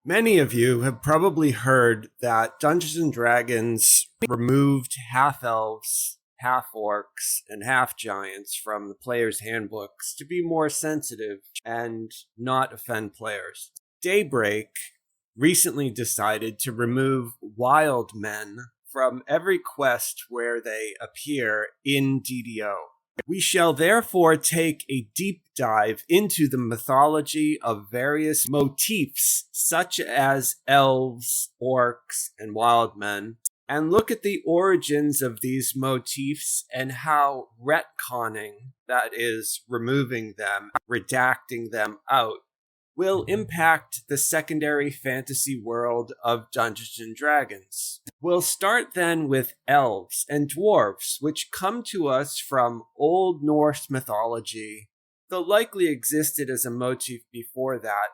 Many of you have probably heard that Dungeons and Dragons removed half-elves, half-orcs, and half-giants from the players' handbooks to be more sensitive and not offend players. Daybreak recently decided to remove wild men from every quest where they appear in DDO. We shall therefore take a deep dive into the mythology of various motifs, such as elves, orcs, and wild men, and look at the origins of these motifs and how retconning, that is, removing them, redacting them out, will impact the secondary fantasy world of Dungeons and Dragons. We'll start then with elves and dwarves, which come to us from Old Norse mythology, though likely existed as a motif before that.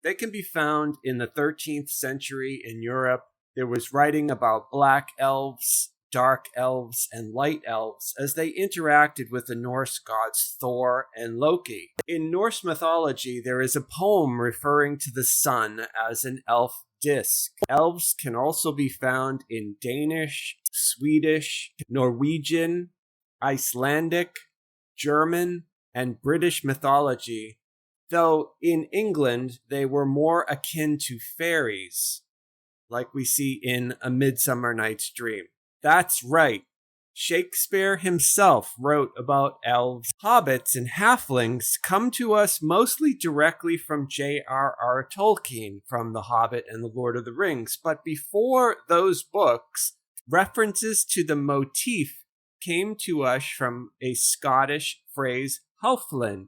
They can be found in the 13th century in Europe. There was writing about black elves, dark elves, and light elves as they interacted with the Norse gods Thor and Loki. In Norse mythology, there is a poem referring to the sun as an elf disc. Elves can also be found in Danish, Swedish, Norwegian, Icelandic, German, and British mythology, though in England they were more akin to fairies, like we see in A Midsummer Night's Dream. That's right. Shakespeare himself wrote about elves. Hobbits and halflings come to us mostly directly from J.R.R. Tolkien, from The Hobbit and The Lord of the Rings. But before those books, references to the motif came to us from a Scottish phrase, Halflin,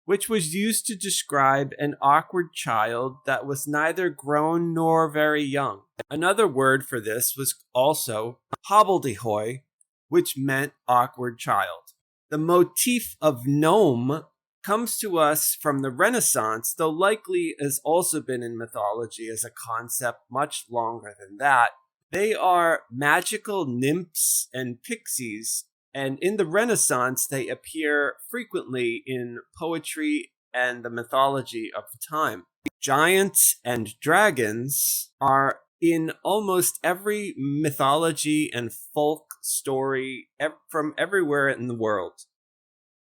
which was used to describe an awkward child that was neither grown nor very young. Another word for this was also hobbledehoy, which meant awkward child. The motif of gnome comes to us from the Renaissance, though likely has also been in mythology as a concept much longer than that. They are magical nymphs and pixies, and in the Renaissance, they appear frequently in poetry and the mythology of the time. Giants and dragons are in almost every mythology and folk story from everywhere in the world.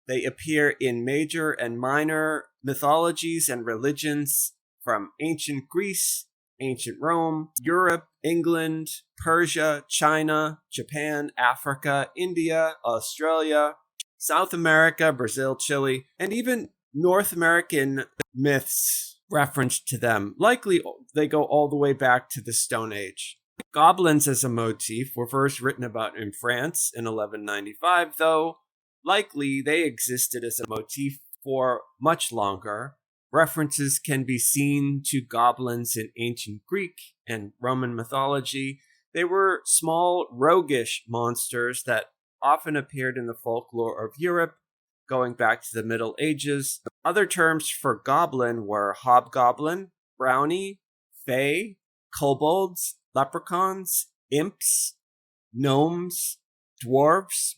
They appear in major and minor mythologies and religions from ancient Greece, ancient Rome, Europe, England, Persia, China, Japan, Africa, India, Australia, South America, Brazil, Chile, and even North American myths referenced to them. Likely they go all the way back to the Stone Age. Goblins as a motif were first written about in France in 1195, though likely they existed as a motif for much longer. References can be seen to goblins in ancient Greek and Roman mythology. They were small, roguish monsters that often appeared in the folklore of Europe, going back to the Middle Ages. Other terms for goblin were hobgoblin, brownie, fae, kobolds, leprechauns, imps, gnomes, dwarves.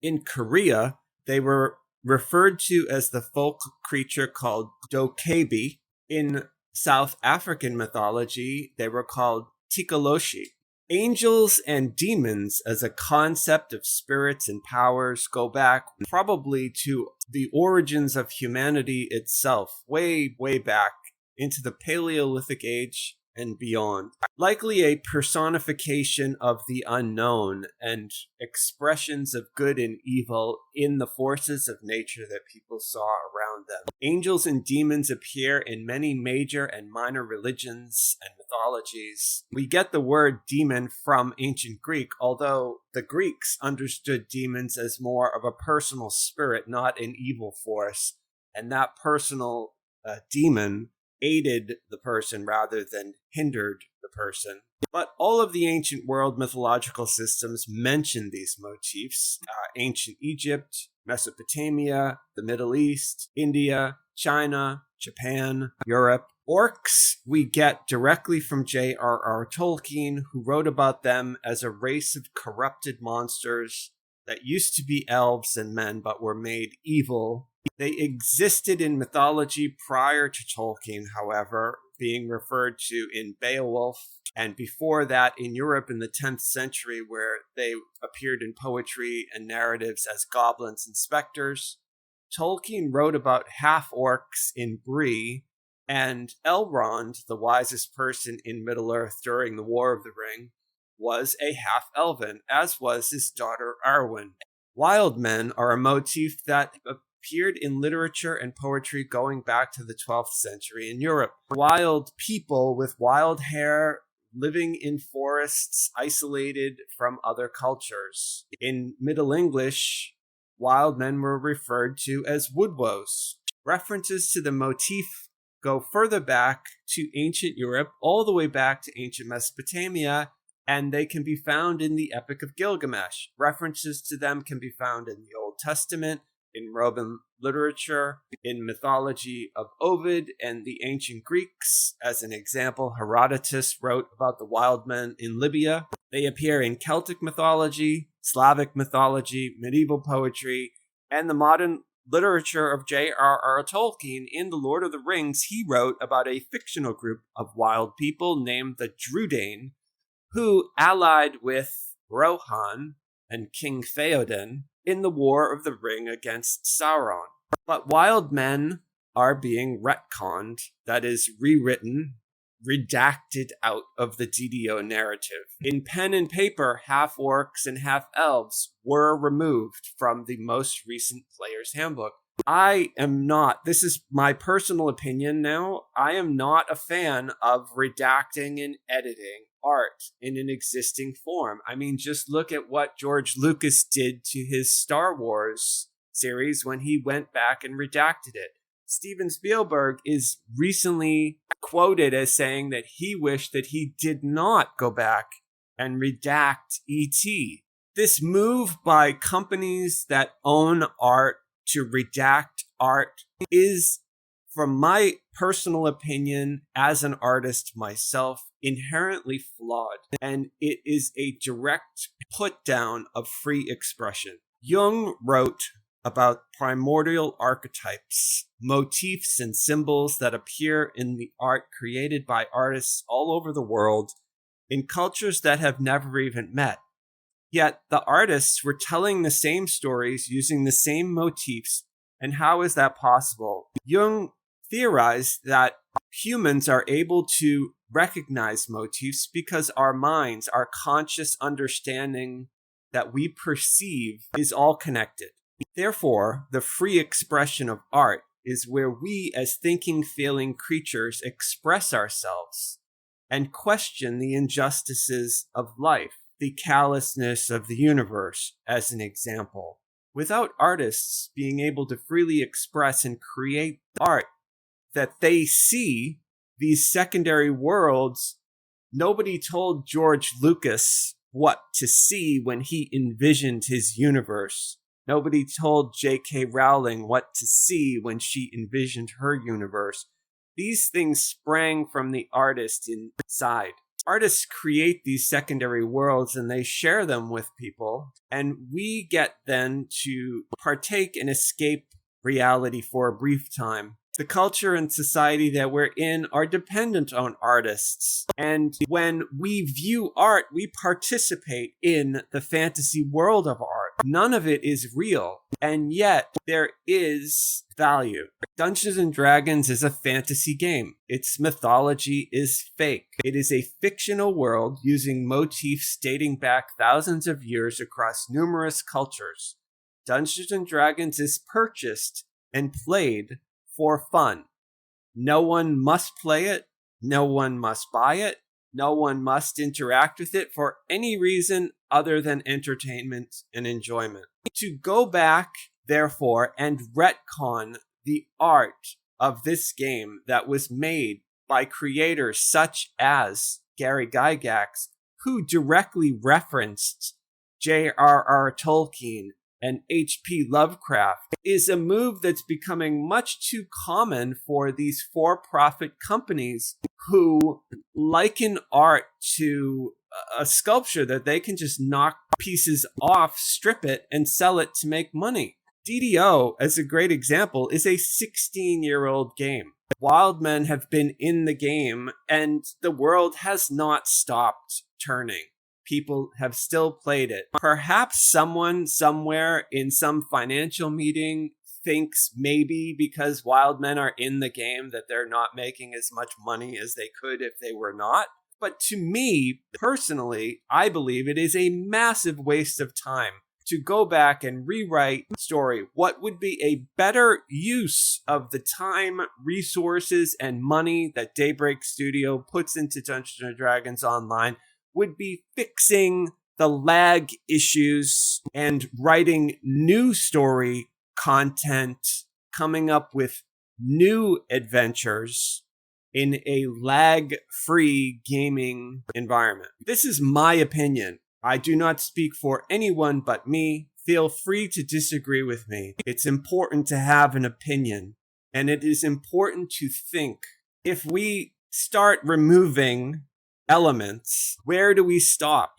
In Korea, they were referred to as the folk creature called dokebi. In South African mythology, they were called tikaloshi. Angels and demons as a concept of spirits and powers go back probably to the origins of humanity itself, way, way back into the Paleolithic Age and beyond. Likely a personification of the unknown and expressions of good and evil in the forces of nature that people saw around them. Angels and demons appear in many major and minor religions and mythologies. We get the word demon from ancient Greek, although the Greeks understood demons as more of a personal spirit, not an evil force, and that personal demon aided the person rather than hindered the person. But all of the ancient world mythological systems mention these motifs. Ancient Egypt, Mesopotamia, the Middle East, India, China, Japan, Europe. Orcs we get directly from J.R.R. Tolkien, who wrote about them as a race of corrupted monsters that used to be elves and men but were made evil. They existed in mythology prior to Tolkien, however, being referred to in Beowulf, and before that in Europe in the 10th century, where they appeared in poetry and narratives as goblins and specters. Tolkien wrote about half-orcs in Bree, and Elrond, the wisest person in Middle-earth during the War of the Ring, was a half-elven, as was his daughter Arwen. Wild men are a motif that appeared in literature and poetry going back to the 12th century in Europe. Wild people with wild hair living in forests isolated from other cultures. In Middle English, wild men were referred to as woodwoes. References to the motif go further back to ancient Europe, all the way back to ancient Mesopotamia, and they can be found in the Epic of Gilgamesh. References to them can be found in the Old Testament, in Roman literature, in mythology of Ovid and the ancient Greeks. As an example, Herodotus wrote about the wild men in Libya. They appear in Celtic mythology, Slavic mythology, medieval poetry, and the modern literature of J.R.R. Tolkien. In The Lord of the Rings, he wrote about a fictional group of wild people named the Drúdain, who allied with Rohan and King Theoden in the War of the Ring against Sauron. But wild men are being retconned, that is, rewritten, redacted out of the DDO narrative. In pen and paper, half-orcs and half-elves were removed from the most recent Player's Handbook. I am not, this is my personal opinion now, I am not a fan of redacting and editing art in an existing form. I mean, just look at what George Lucas did to his Star Wars series when he went back and redacted it. Steven Spielberg is recently quoted as saying that he wished that he did not go back and redact E.T. This move by companies that own art to redact art is, from my personal opinion as an artist myself, inherently flawed, and it is a direct put down of free expression. Jung wrote about primordial archetypes, motifs and symbols that appear in the art created by artists all over the world in cultures that have never even met. Yet the artists were telling the same stories using the same motifs, and how is that possible? Jung theorized that humans are able to recognize motifs because our minds, our conscious understanding that we perceive, is all connected. Therefore, the free expression of art is where we as thinking, feeling creatures express ourselves and question the injustices of life, the callousness of the universe, as an example. Without artists being able to freely express and create art that they see, these secondary worlds, nobody told George Lucas what to see when he envisioned his universe. Nobody told J.K. Rowling what to see when she envisioned her universe. These things sprang from the artist inside. Artists create these secondary worlds and they share them with people, and we get then to partake and escape reality for a brief time. The culture and society that we're in are dependent on artists. And when we view art, we participate in the fantasy world of art. None of it is real, and yet there is value. Dungeons & Dragons is a fantasy game. Its mythology is fake. It is a fictional world using motifs dating back thousands of years across numerous cultures. Dungeons & Dragons is purchased and played for fun. No one must play it. No one must buy it. No one must interact with it for any reason other than entertainment and enjoyment. To go back, therefore, and retcon the art of this game that was made by creators such as Gary Gygax, who directly referenced J.R.R. Tolkien and H.P. Lovecraft, is a move that's becoming much too common for these for-profit companies who liken art to a sculpture that they can just knock pieces off, strip it, and sell it to make money. DDO, as a great example, is a 16-year-old game. Wild men have been in the game, and the world has not stopped turning. People have still played it. Perhaps someone somewhere in some financial meeting thinks maybe because wild men are in the game that they're not making as much money as they could if they were not. But to me, personally, I believe it is a massive waste of time to go back and rewrite the story. What would be a better use of the time, resources, and money that Daybreak Studio puts into Dungeons & Dragons Online would be fixing the lag issues and writing new story content, coming up with new adventures in a lag-free gaming environment. This is my opinion. I do not speak for anyone but me. Feel free to disagree with me. It's important to have an opinion, and it is important to think. If we start removing elements, where do we stop?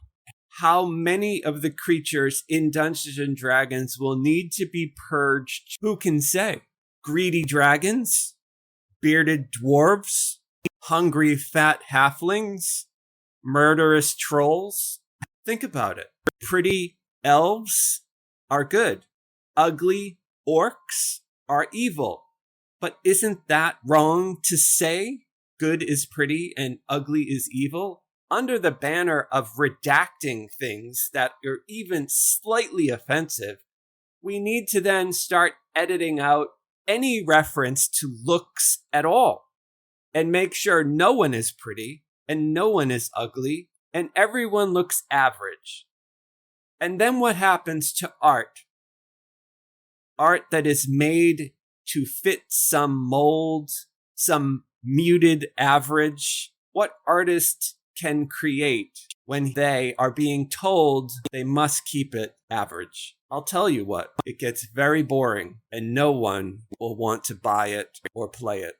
How many of the creatures in Dungeons & Dragons will need to be purged? Who can say? Greedy dragons? Bearded dwarves? Hungry fat halflings? Murderous trolls? Think about it. Pretty elves are good. Ugly orcs are evil. But isn't that wrong to say? Good is pretty and ugly is evil? Under the banner of redacting things that are even slightly offensive, we need to then start editing out any reference to looks at all and make sure no one is pretty and no one is ugly and everyone looks average. And then what happens to art? Art that is made to fit some mold, some muted average. What artist can create when they are being told they must keep it average? I'll tell you what, it gets very boring and no one will want to buy it or play it.